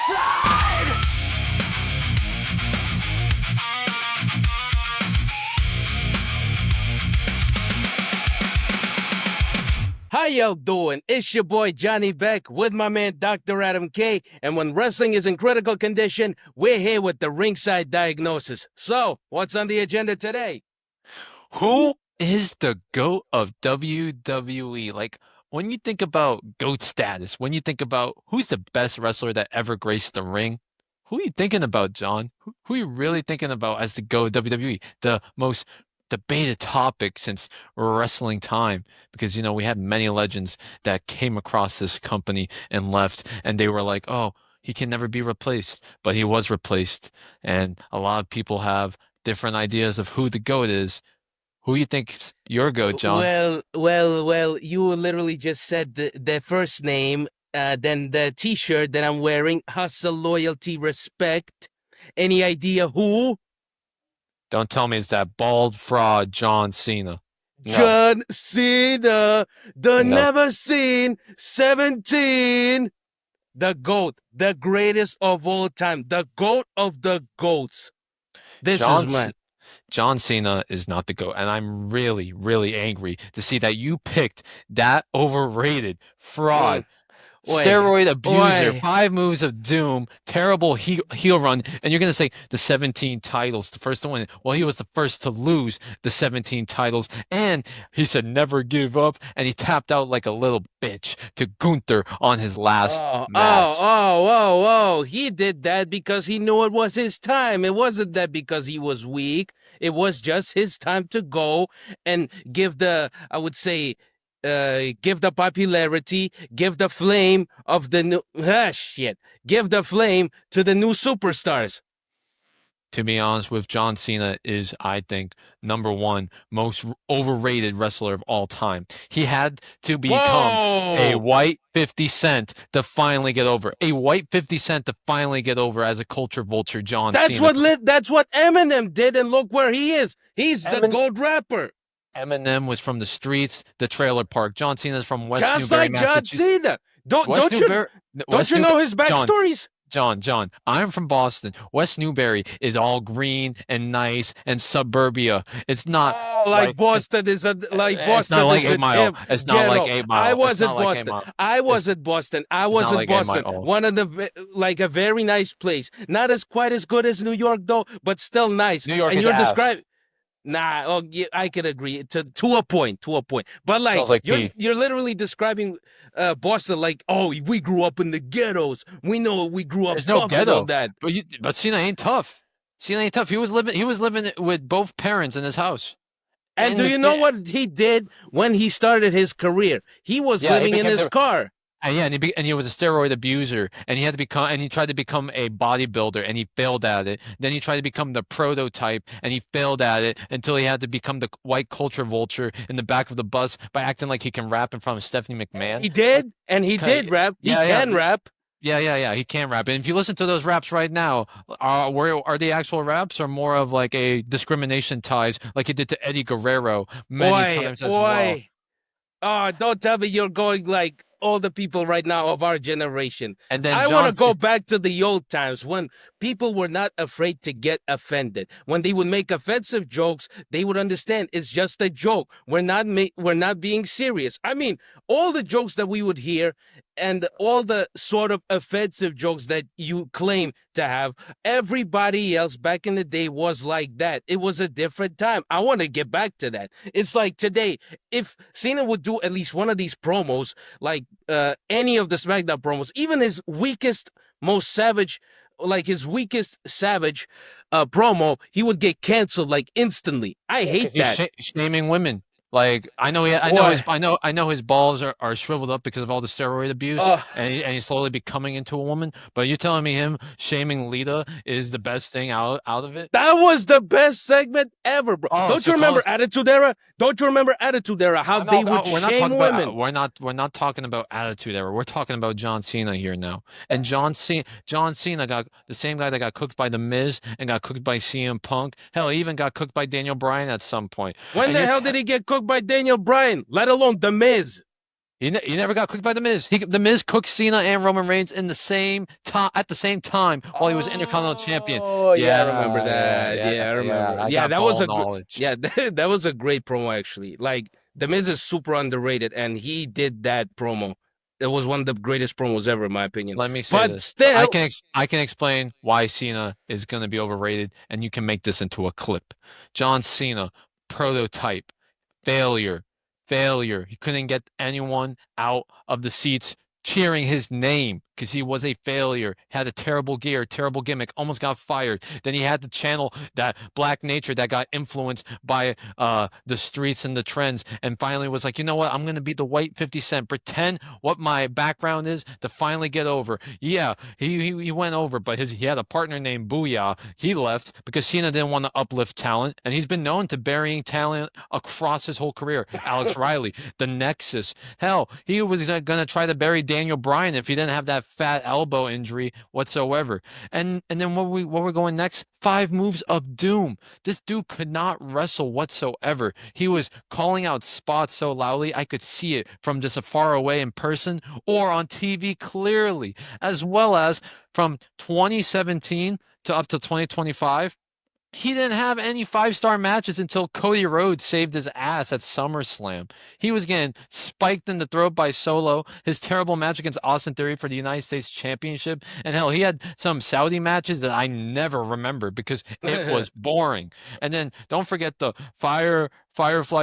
Ringside! How y'all doing? It's your boy Jonibek with my man Dr. Adam K. And when wrestling is in critical condition, we're here with the Ringside Diagnosis. So, what's on the agenda today? Who is the GOAT of WWE? Like, when you think about GOAT status, when you think about who's the best wrestler that ever graced the ring, who are you thinking about, John? Who are you really thinking about as the GOAT of WWE? The most debated topic since wrestling time, because, you know, we had many legends that came across this company and left, and they were like, oh, he can never be replaced, but he was replaced. And a lot of people have different ideas of who the GOAT is. Who you think's your GOAT, John? Well, you literally just said the first name, then the t-shirt that I'm wearing, hustle, loyalty, respect. Any idea who? Don't tell me it's that bald fraud John Cena. No. John Cena, the No. never seen 17. The GOAT, the greatest of all time, the GOAT of the GOATs. This is my... John Cena is not the GOAT, and I'm really, really angry to see that you picked that overrated fraud, steroid abuser, 5 moves of doom, terrible heel run, and you're going to say the 17 titles, the first to win. Well, he was the first to lose the 17 titles, and he said never give up, and he tapped out like a little bitch to Gunther on his last match. Oh, he did that because he knew it was his time. It wasn't that because he was weak. It was just his time to go and give the, I would say, give the popularity, give the flame of the new, give the flame to the new superstars. To be honest with John Cena is, I think, #1 most overrated wrestler of all time. He had to become a white 50 Cent to finally get over. A white 50 Cent to finally get over as a culture vulture, John Cena. That's what Eminem did, and look where he is. He's the gold rapper. Eminem was from the streets, the trailer park. John Cena's from West Newbury, just like John Cena. Don't you know his backstories? John, I'm from Boston. West Newbury is all green and nice and suburbia. It's not like Boston is a like Boston. It's not like 8 Mile. It's not like 8 Mile. I was at Boston. I was at Boston. One of the like a very nice place. Not as quite as good as New York though, but still nice. New York and is you're ass. describing. Nah, yeah, I could agree to a point. But like you're literally describing Boston like, oh, we grew up in the ghettos. We know we grew up. There's no ghetto. That. But Cena ain't tough. Cena ain't tough. He was living with both parents in his house. And do you know what he did when he started his career? He was living in his car. And he was a steroid abuser, and he tried to become a bodybuilder, and he failed at it. Then he tried to become the prototype, and he failed at it until he had to become the white culture vulture in the back of the bus by acting like he can rap in front of Stephanie McMahon. He did, and he did rap. He can rap. Yeah, he can rap. And if you listen to those raps right now, are they actual raps or more of like a discrimination ties like he did to Eddie Guerrero many times as well? Oh, don't tell me you're going like all the people right now of our generation. And then I want to go back to the old times when people were not afraid to get offended. When they would make offensive jokes, they would understand it's just a joke. We're not being serious. I mean, all the jokes that we would hear and all the sort of offensive jokes that you claim to have, everybody else back in the day was like that. It was a different time. I want to get back to that. It's like today, if Cena would do at least one of these promos, like any of the SmackDown promos, even his weakest, most savage, like his weakest savage promo, he would get canceled like instantly. I hate that. Shaming women. Like I know his balls are shriveled up because of all the steroid abuse, and he's slowly becoming into a woman. But you're telling me him shaming Lita is the best thing out of it? That was the best segment ever, bro. Don't you remember Attitude Era? Don't you remember Attitude Era? How they would shame women? We're not talking about Attitude Era. We're talking about John Cena here now. And John Cena got the same guy that got cooked by The Miz and got cooked by CM Punk. Hell, he even got cooked by Daniel Bryan at some point. When the hell did he get cooked by Daniel Bryan, let alone The Miz? He never got cooked by The Miz. The Miz cooked Cena and Roman Reigns in the same time at the same time while he was Intercontinental Champion. Oh, yeah, I remember Yeah, that. yeah, Yeah, I yeah. remember. I Yeah, got that was ball a good. knowledge. Yeah, that was a great promo actually. Like the Miz is super underrated, and he did that promo. It was one of the greatest promos ever, in my opinion. Let me say But this. I still, can I can explain why Cena is going to be overrated, and you can make this into a clip. John Cena, prototype, failure, failure. He couldn't get anyone out of the seats cheering his name because he was a failure. Had a terrible gear, terrible gimmick, almost got fired. Then he had to channel that black nature that got influenced by the streets and the trends, and finally was like, you know what? I'm gonna be the white 50 Cent. Pretend what my background is to finally get over. Yeah, he went over, but he had a partner named Booyah. He left because Cena didn't want to uplift talent, and he's been known to burying talent across his whole career. Alex Riley, the Nexus. Hell, he was gonna try to bury Daniel Bryan if he didn't have that fat elbow injury whatsoever. And then what we're going next? 5 moves of doom. This dude could not wrestle whatsoever. He was calling out spots so loudly I could see it from just a far away in person or on TV clearly, as well as from 2017 to up to 2025. He didn't have any 5-star matches until Cody Rhodes saved his ass at SummerSlam. He was getting spiked in the throat by Solo, his terrible match against Austin Theory for the United States Championship, and hell, he had some Saudi matches that I never remember because it was boring. And then don't forget the Firefly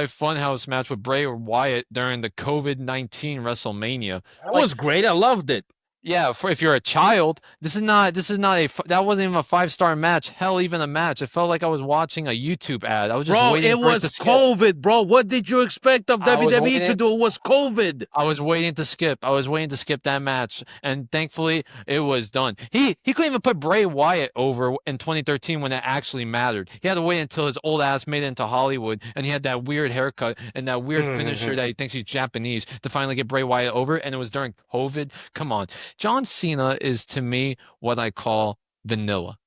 Funhouse match with Bray Wyatt during the COVID-19 WrestleMania. that was great. I loved it. Yeah, if you're a child, this is not that wasn't even a 5-star match. Hell, even a match. It felt like I was watching a YouTube ad. I was just Bro, waiting it for was it to skip. COVID, bro. What did you expect of I was WWE to waiting. do? It was COVID. I was waiting to skip. I was waiting to skip that match, and thankfully it was done. He couldn't even put Bray Wyatt over in 2013 when it actually mattered. He had to wait until his old ass made it into Hollywood, and he had that weird haircut and that weird finisher that he thinks he's Japanese to finally get Bray Wyatt over, and it was during COVID. Come on, John Cena is to me what I call vanilla.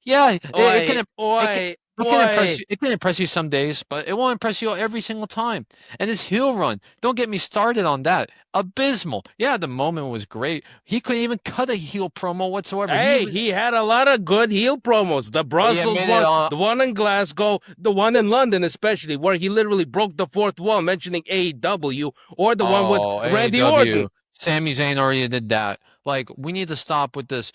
Yeah, it can impress you. It can impress you some days, but it won't impress you every single time. And his heel run, don't get me started on that. Abysmal. Yeah, the moment was great. He couldn't even cut a heel promo whatsoever. Hey, he had a lot of good heel promos. The Brussels one, the one in Glasgow, the one in London especially, where he literally broke the fourth wall mentioning AEW, or the one with Randy Orton. Sami Zayn already did that. Like, we need to stop with this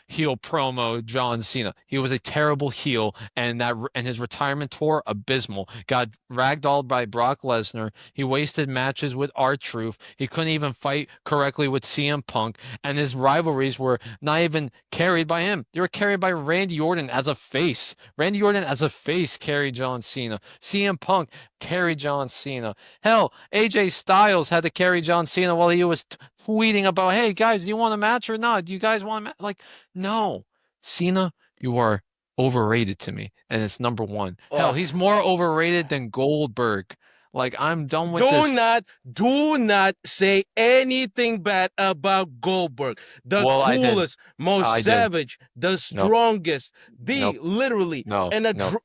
heel promo, John Cena. He was a terrible heel, and his retirement tour, abysmal. Got ragdolled by Brock Lesnar. He wasted matches with R-Truth. He couldn't even fight correctly with CM Punk, and his rivalries were not even carried by him. They were carried by Randy Orton as a face. Randy Orton as a face carried John Cena. CM Punk carried John Cena. Hell, AJ Styles had to carry John Cena while he was tweeting about, hey guys, do you want a match or not? Do you guys want a match? Like, no. Cena, you are overrated to me, and it's number 1. Hell, he's more overrated than Goldberg. Like, I'm done with this. Do not say anything bad about Goldberg. The coolest, most savage, the strongest, literally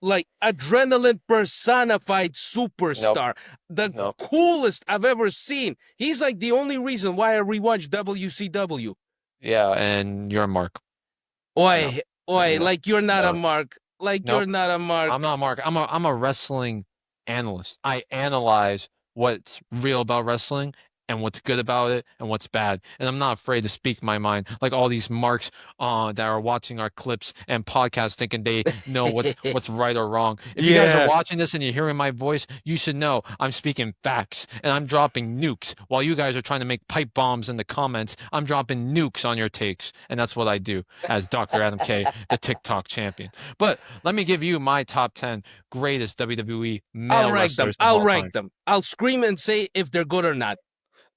like adrenaline personified superstar. The coolest I've ever seen. He's like the only reason why I rewatch WCW. Yeah, and you're a mark. Like you're not a mark. Like you're not a mark. I'm not a mark. I'm a wrestling analyst. I analyze what's real about wrestling and what's good about it and what's bad. And I'm not afraid to speak my mind. Like all these marks that are watching our clips and podcasts thinking they know what's right or wrong. If you guys are watching this and you're hearing my voice, you should know I'm speaking facts and I'm dropping nukes. While you guys are trying to make pipe bombs in the comments, I'm dropping nukes on your takes. And that's what I do as Dr. Adam K, the TikTok champion. But let me give you my top 10 greatest WWE male wrestlers. I'll rank them. I'll scream and say if they're good or not.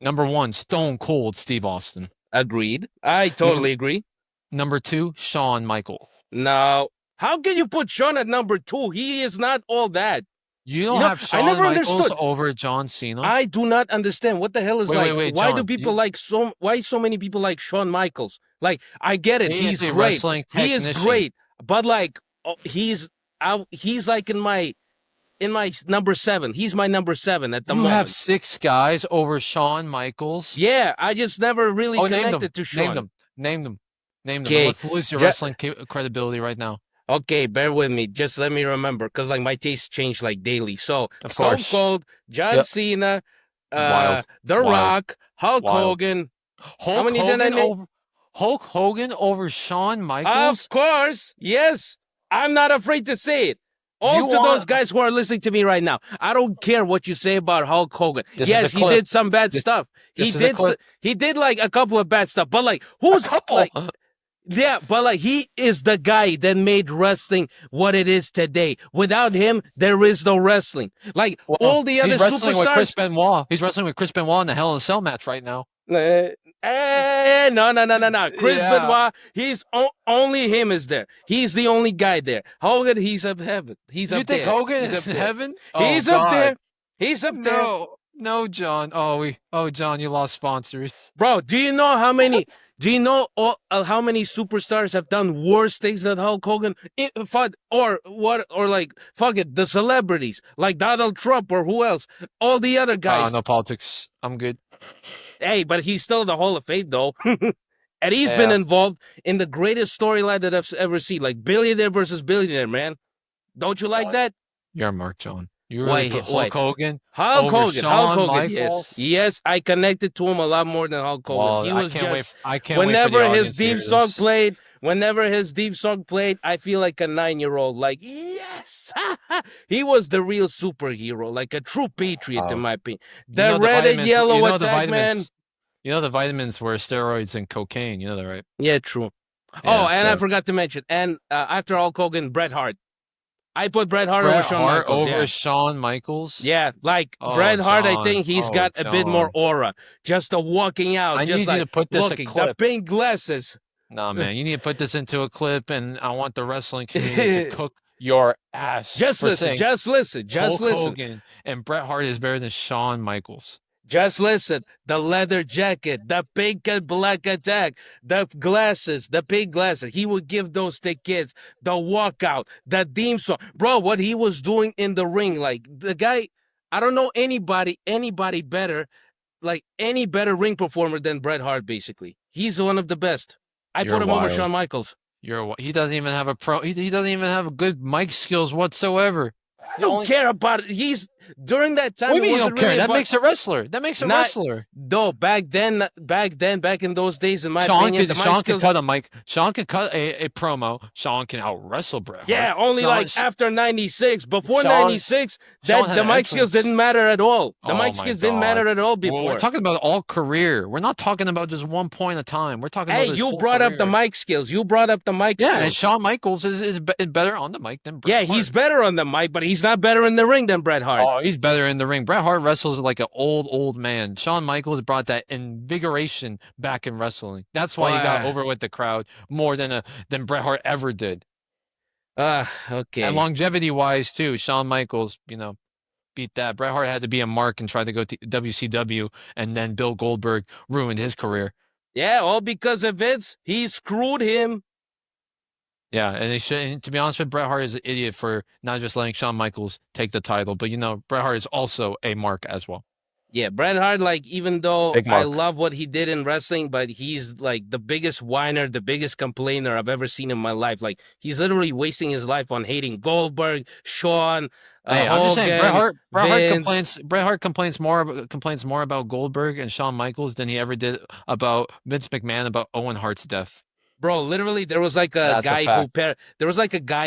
Number 1, Stone Cold Steve Austin. Agreed. I totally agree. Number 2, Shawn Michaels. No. How can you put Shawn at number 2? He is not all that. You don't have Shawn Michaels over John Cena? I do not understand. What the hell is wait, why John, do people why so many people like Shawn Michaels? Like, I get it. He's great. He is great. But like he's like in my number 7. He's my number 7 at the You have moment. 6 guys over Shawn Michaels. Yeah, I just never really Oh, name them. connected to Shawn. Name them. Name them. Name them. And Okay, let's lose your wrestling credibility right now. okay, bear with me. Just let me remember, because like my tastes change like daily. So Of Stone course. Cold, John Yep. Cena, Wild. The Wild. Rock, Hulk Wild. Hogan. Hulk many did I Hogan name? over Hulk Hogan over Shawn Michaels? Of course, yes. I'm not afraid to say it. All You to those want- guys who are listening to me right now. I don't care what you say about Hulk Hogan. This is Yes, a he clip. did some bad stuff. this is a clip. He did like a couple of bad stuff, but like who's A couple. like yeah, but like he is the guy that made wrestling what it is today. Without him, there is no wrestling. Like Well, all the other he's wrestling with Chris superstars. Benoit. He's wrestling with Chris Benoit in the Hell in a Cell match right now. No. Chris Yeah. Benoit, only him is there. He's the only guy there. Hogan, he's up heaven. He's You up think there. Hogan He's is up in there. heaven? He's Oh, up God. there. He's up there. No, John. Oh, John, you lost sponsors. Bro, do you know how many? Do you know how many superstars have done worse things than Hulk Hogan? Or like fuck it, the celebrities like Donald Trump or who else? All the other guys. No politics. I'm good. Hey, but he's still in the Hall of Fame though, and he's been involved in the greatest storyline that I've ever seen, like billionaire versus billionaire. Man, don't you like that? You're a mark, John. You really put Hulk Hogan Hulk over Hogan. Shawn Hulk Hogan. Michaels? Yes, I connected to him a lot more than Hulk Hogan. Well, He was I can't whenever wait for the his audience to hear theme song this. played, whenever his theme song played, I feel like a 9-year-old. Like, yes, he was the real superhero, like a true patriot, in my opinion. The red and yellow attack, man. You know the vitamins were steroids and cocaine. You know that, right? Yeah, true. Yeah, and I forgot to mention, and after Hulk Hogan, Bret Hart. I put Bret Hart over Shawn Michaels. Over Shawn Michaels? Yeah, like Bret Hart, John. I think he's got a bit more aura. Just walking out, I just need like you to put this looking, a clip. the pink glasses. Nah, man, you need to put this into a clip, and I want the wrestling community to cook your ass. Just listen, just listen, just Hulk listen. Hogan and Bret Hart is better than Shawn Michaels. Just listen. The leather jacket, the pink and black attack, the glasses, the pink glasses. He would give those to kids. The walkout, the theme song. Bro, what he was doing in the ring, like the guy, I don't know anybody better, like any better ring performer than Bret Hart, basically. He's one of the best. I put him over Shawn Michaels. He doesn't even have he doesn't even have good mic skills whatsoever. I don't care about it. He's during that time. What do you mean you wasn't don't care? really That about- makes a wrestler. That makes a wrestler. No, back in those days, in my Sean opinion, could cut a mic. Sean could cut a promo. Sean can out wrestle Bret Hart. Yeah, only like after 96. Before 96, the mic skills didn't matter at all. The mic skills didn't matter at all before. Well, we're talking about all career. We're not talking about just one point of time. We're talking about his you whole brought up career. the mic skills. You brought up the mic skills. Yeah, and Shawn Michaels is better on the mic than Bret Hart. Yeah, he's better on the mic, but he's not better in the ring than Bret Hart. Oh, he's better in the ring. Bret Hart wrestles like an old man. Shawn Michaels brought that invigoration back in wrestling. That's why he got over with the crowd more than Bret Hart ever did. Okay. And longevity-wise, too, Shawn Michaels, beat that. Bret Hart had to be a mark and try to go to WCW, and then Bill Goldberg ruined his career. Yeah, all because of Vince. He screwed him. Yeah, and they should. And to be honest with Bret Hart is an idiot for not just letting Shawn Michaels take the title, but Bret Hart is also a mark as well. Yeah, Bret Hart, like, even though I love what he did in wrestling, but he's like the biggest whiner, the biggest complainer I've ever seen in my life. Like, he's literally wasting his life on hating Goldberg, Shawn, Hey, I'm Hogan, just saying, Bret Hart complains more about Goldberg and Shawn Michaels than he ever did about Vince McMahon about Owen Hart's death. Bro, literally, there was like a guy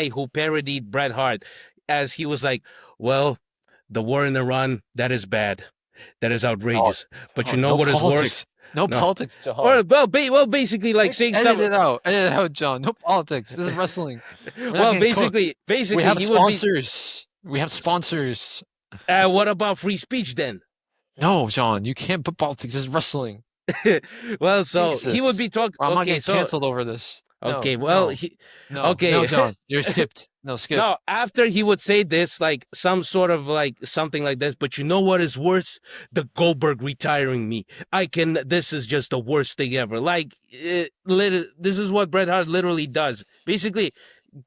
who parodied Bret Hart as he was like, "Well, the war in Iran, that is bad, that is outrageous. But you know what is worse? No politics, John. Or basically, like saying something. Edit it out, John. No politics. This is wrestling. Well, basically, we have sponsors. We have sponsors. What about free speech then? No, John, you can't put politics. This is wrestling. Well, so he would be talking. I'm not getting canceled over this. Okay, no, John, you're skipped. No, skip. No, after he would say this, like some sort of like something like this. But you know what is worse? The Goldberg retiring me. This is just the worst thing ever. Like, this is what Bret Hart literally does. Basically,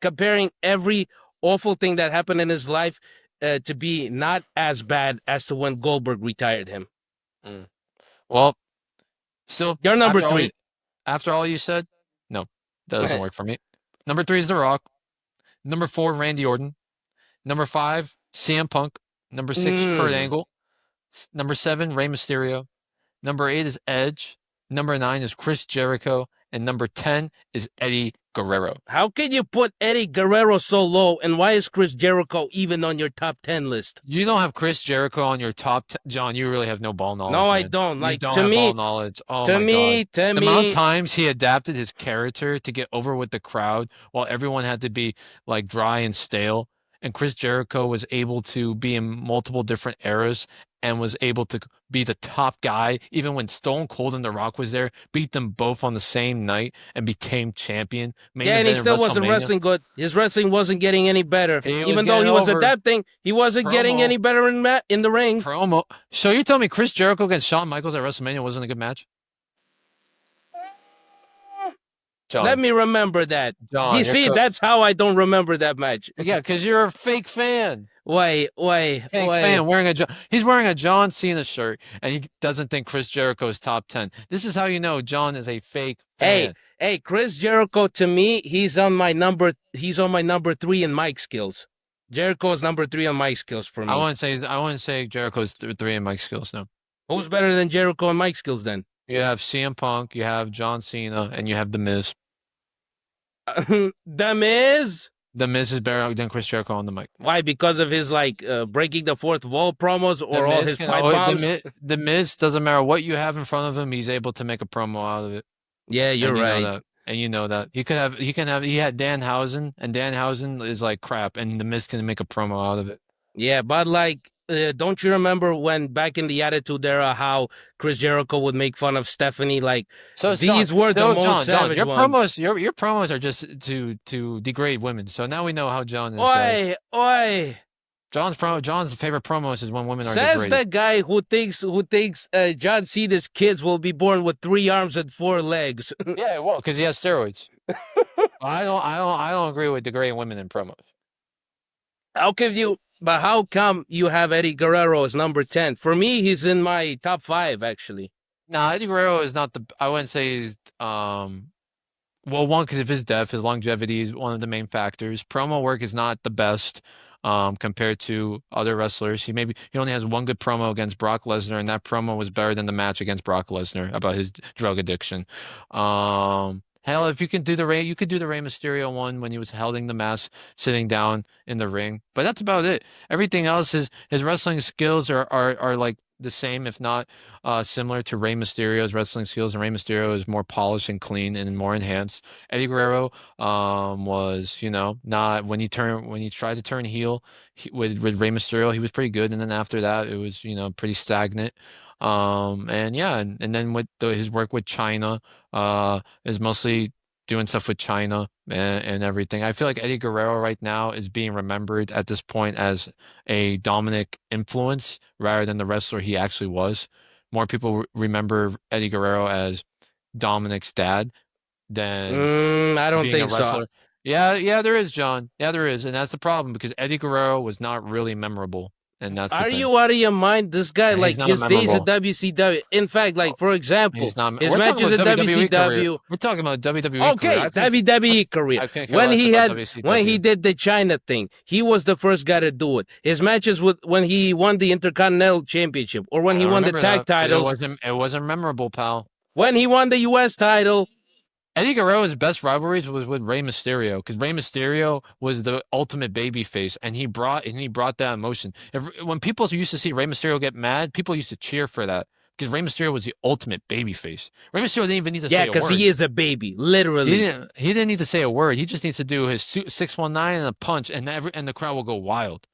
comparing every awful thing that happened in his life to be not as bad as to when Goldberg retired him. Mm. Well, still, You're number 3. After all you said, no, that doesn't work for me. Number 3 is The Rock. Number 4, Randy Orton. Number 5, CM Punk. Number 6, Kurt Angle. Number 7, Rey Mysterio. Number 8 is Edge. Number 9 is Chris Jericho. And number 10 is Eddie Guerrero. How can you put Eddie Guerrero so low, and why is Chris Jericho even on your top 10 list? You don't have Chris Jericho on your top 10. John, you really have no ball knowledge. No, man. I don't. Like, you don't to have me, ball knowledge. Oh my God. The amount of times he adapted his character to get over with the crowd while everyone had to be like dry and stale. And Chris Jericho was able to be in multiple different eras and was able to be the top guy, even when Stone Cold and The Rock was there, beat them both on the same night and became champion. Yeah, and he still wasn't wrestling good. His wrestling wasn't getting any better. Even though he was adapting, he wasn't getting any better in the ring. Promo. So you're telling me Chris Jericho against Shawn Michaels at WrestleMania wasn't a good match? John. Let me remember that. John, you see, that's how I don't remember that match. Yeah, because you're a fake fan. Wait. Fake fan he's wearing a John Cena shirt, and he doesn't think Chris Jericho is top 10. This is how you know John is a fake fan. Hey, Chris Jericho, to me, he's on my number 3 in mic skills. Jericho's number 3 on mic skills for me. I wouldn't say Jericho's 3 in mic skills, no. Who's better than Jericho in mic skills then? You have CM Punk, you have John Cena, and you have The Miz. The Miz? The Miz is better than Chris Jericho on the mic. Why? Because of his breaking the fourth wall promos or all his pipe bombs? The Miz, doesn't matter what you have in front of him, he's able to make a promo out of it. Yeah, you're right. And you know that. He had Danhausen, and Danhausen is like crap, and the Miz can make a promo out of it. Yeah, but don't you remember when back in the Attitude Era how Chris Jericho would make fun of Stephanie? These were the most savage ones. Your promos are just to degrade women. So now we know how John is. Oi! John's favorite promos is when women are degraded. Says that guy who thinks John Cena's kids will be born with 3 arms and 4 legs. Yeah, well, because he has steroids. I don't agree with degrading women in promos. But how come you have Eddie Guerrero as number 10? For me, he's in my top 5, actually. No, Eddie Guerrero is not I wouldn't say he's, one, because of his death, his longevity is one of the main factors. Promo work is not the best compared to other wrestlers. He only has one good promo against Brock Lesnar, and that promo was better than the match against Brock Lesnar about his drug addiction. Hell, if you can do you could do the Rey Mysterio one when he was holding the mask, sitting down in the ring. But that's about it. Everything else his wrestling skills are like the same, if not similar to Rey Mysterio's wrestling skills. And Rey Mysterio is more polished and clean and more enhanced. Eddie Guerrero was, not when he tried to turn heel with Rey Mysterio, he was pretty good. And then after that, it was, pretty stagnant. And then with his work with China, is mostly doing stuff with China and everything. I feel like Eddie Guerrero right now is being remembered at this point as a Dominic influence rather than the wrestler he actually was. More people remember Eddie Guerrero as Dominic's dad than I don't think so. Yeah, there is, John. Yeah, there is. And that's the problem because Eddie Guerrero was not really memorable. And that's Are you out of your mind? This guy, his days at WCW. In fact, for example, his matches at WCW. We're talking about WWE. Okay, WWE career. When he did the China thing, he was the first guy to do it. His matches when he won the Intercontinental Championship or when he won the tag titles. It wasn't memorable, pal. When he won the U.S. title. Eddie Guerrero's best rivalries was with Rey Mysterio because Rey Mysterio was the ultimate babyface, and he brought that emotion. When people used to see Rey Mysterio get mad, people used to cheer for that because Rey Mysterio was the ultimate babyface. Rey Mysterio didn't even need to say a word. Yeah, because he is a baby, literally. He didn't need to say a word. He just needs to do his 619 and a punch, and the crowd will go wild.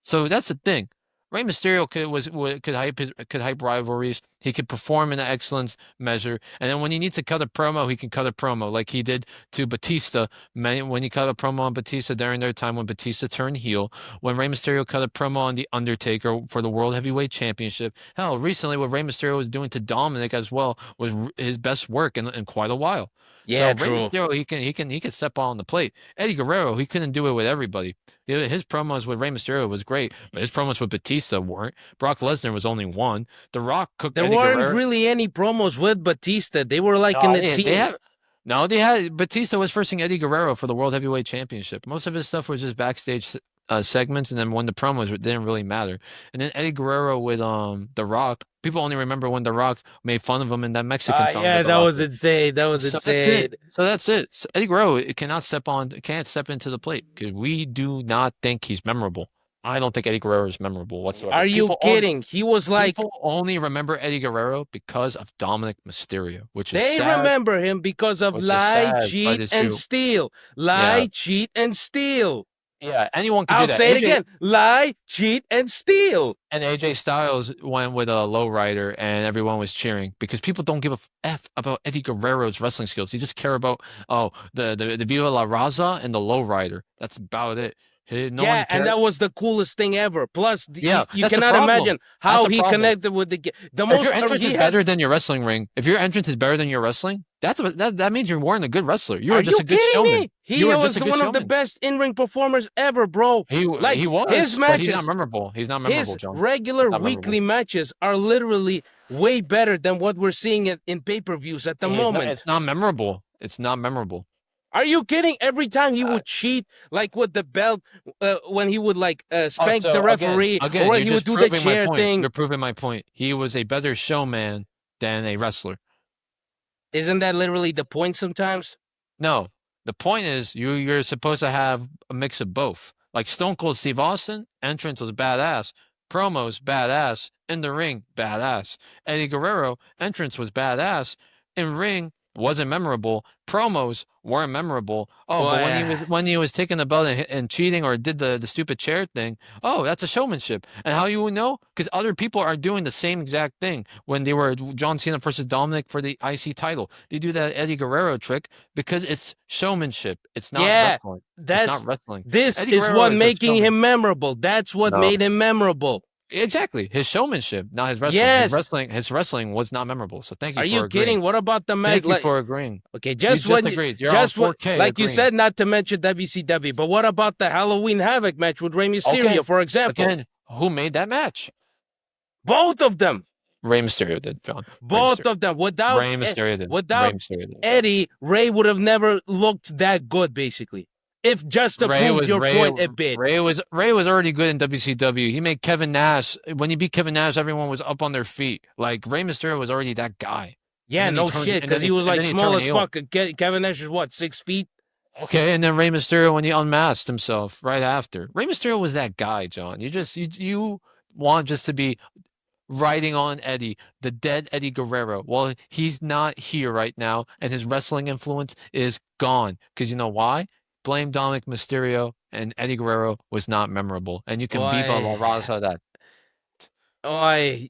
So that's the thing. Rey Mysterio could hype rivalries. He could perform in an excellence measure. And then when he needs to cut a promo, he can cut a promo like he did to Batista. When he cut a promo on Batista during their time when Batista turned heel. When Rey Mysterio cut a promo on The Undertaker for the World Heavyweight Championship. Hell, recently what Rey Mysterio was doing to Dominic as well was his best work in quite a while. Yeah, So Rey true. Mysterio, he can step on the plate. Eddie Guerrero, he couldn't do it with everybody. His promos with Rey Mysterio was great, but his promos with Batista weren't. Brock Lesnar was only one. The Rock cooked There Eddie weren't Guerrero. really any promos with Batista. They were like in No, the team. they had Batista was versing Eddie Guerrero for the World Heavyweight Championship. Most of his stuff was just backstage segments, and then when the promos didn't really matter. And then Eddie Guerrero with The Rock. People only remember when The Rock made fun of him in that Mexican song. Yeah, that that was insane. That was insane. That's it. So Eddie Guerrero can't step into the plate because we do not think he's memorable. I don't think Eddie Guerrero is memorable whatsoever. Are you kidding? He was like people only remember Eddie Guerrero because of Dominic Mysterio, which is they sad. remember him because of lie, cheat, and steal. Lie, cheat, and steal. Yeah, anyone can I'll do that. say it again. Lie, cheat, and steal. And AJ Styles went with a lowrider, and everyone was cheering because people don't give a f about Eddie Guerrero's wrestling skills. They just care about the Viva La Raza and the lowrider. That's about it. No one and that was the coolest thing ever. Plus, you cannot imagine how he connected with the most. If your entrance is better than your wrestling ring, if your entrance is better than your wrestling, that means you weren't a good wrestler. You were just a good showman. He was one of the best in-ring performers ever, bro. He was. His matches. He's not memorable. He's not memorable, John. His regular weekly matches are literally way better than what we're seeing in pay-per-views at the moment. It's not memorable. It's not memorable. Are you kidding? Every time he would cheat, like with the belt, when he would spank the referee, or he would do the chair thing. You're proving my point. He was a better showman than a wrestler. Isn't that literally the point sometimes? No. The point is you're supposed to have a mix of both. Like Stone Cold Steve Austin, entrance was badass. Promos, badass. In the ring, badass. Eddie Guerrero, entrance was badass. In ring, wasn't memorable. Promos weren't memorable. But when he was taking the belt and cheating or did the stupid chair thing, that's a showmanship. And how you would know? Because other people are doing the same exact thing. When they were John Cena versus Dominic for the IC title, they do that Eddie Guerrero trick because it's showmanship. It's not wrestling. It's not wrestling. This is what making him memorable. That's what made him memorable. Exactly, his showmanship, not his wrestling. Yes. His wrestling was not memorable. So thank you. Are for you agreeing. kidding? What about the match? Thank you for agreeing. Okay, you just agreed. You're on 4K like agreeing. you said, not to mention WCW. But what about the Halloween Havoc match with Rey Mysterio, for example? Again, who made that match? Both of them. Rey Mysterio did, John. Both of them. Without Rey Mysterio did. Without Eddie, Rey would have never looked that good, basically. If just to prove your point a bit. Rey was already good in WCW. He made Kevin Nash. When he beat Kevin Nash, everyone was up on their feet. Like, Rey Mysterio was already that guy. Yeah, no shit, because he was like small as fuck. Kevin Nash is what, 6 feet? Okay, and then Rey Mysterio when he unmasked himself right after. Rey Mysterio was that guy, John. You want just to be riding on Eddie, the dead Eddie Guerrero. Well, he's not here right now, and his wrestling influence is gone. Because you know why? Blame Dominic Mysterio, and Eddie Guerrero was not memorable. And you can Viva La Raza that. I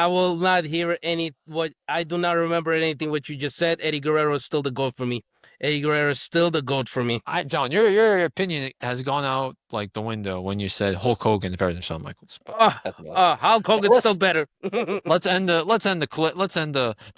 will not hear I do not remember anything what you just said. Eddie Guerrero is still the GOAT for me. Eddie Guerrero is still the GOAT for me. John, your opinion has gone out like the window when you said Hulk Hogan is better than Shawn Michaels. Hulk Hogan's still better. let's end the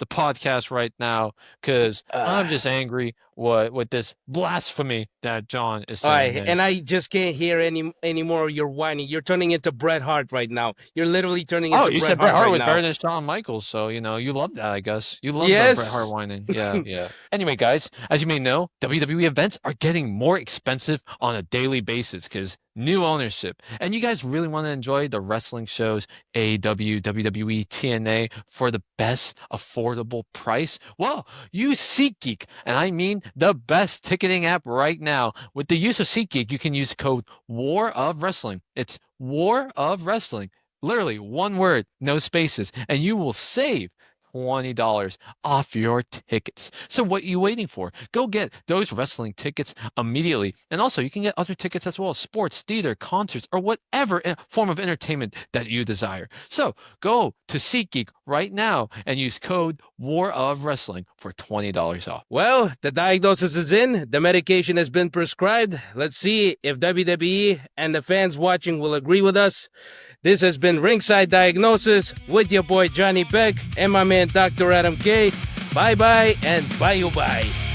podcast right now because I'm just angry with this blasphemy that John is saying. And I just can't hear any more of your whining. You're turning into Bret Hart right now. You're literally turning into Bret Hart. Oh, you said Bret Hart was better than Shawn Michaels, so you love that, I guess. You love that Bret Hart whining. Yeah. Anyway, guys, as you may know, WWE events are getting more expensive on a daily basis because new ownership. And you guys really want to enjoy the wrestling shows, AEW, WWE, TNA, for the best affordable price? Well, use SeatGeek. And I mean the best ticketing app right now. With the use of SeatGeek, you can use code War of Wrestling. It's War of Wrestling. Literally one word, no spaces. And you will save $20 off your tickets. So what are you waiting for? Go get those wrestling tickets immediately. And also, you can get other tickets as well, sports, theater, concerts, or whatever form of entertainment that you desire. So go to SeatGeek right now and use code War of Wrestling for $20 off. Well, the diagnosis is in. The medication has been prescribed. Let's see if WWE and the fans watching will agree with us. This has been Ringside Diagnosis with your boy Jonibek and my man Dr. Adam K. Bye-bye and bye-bye.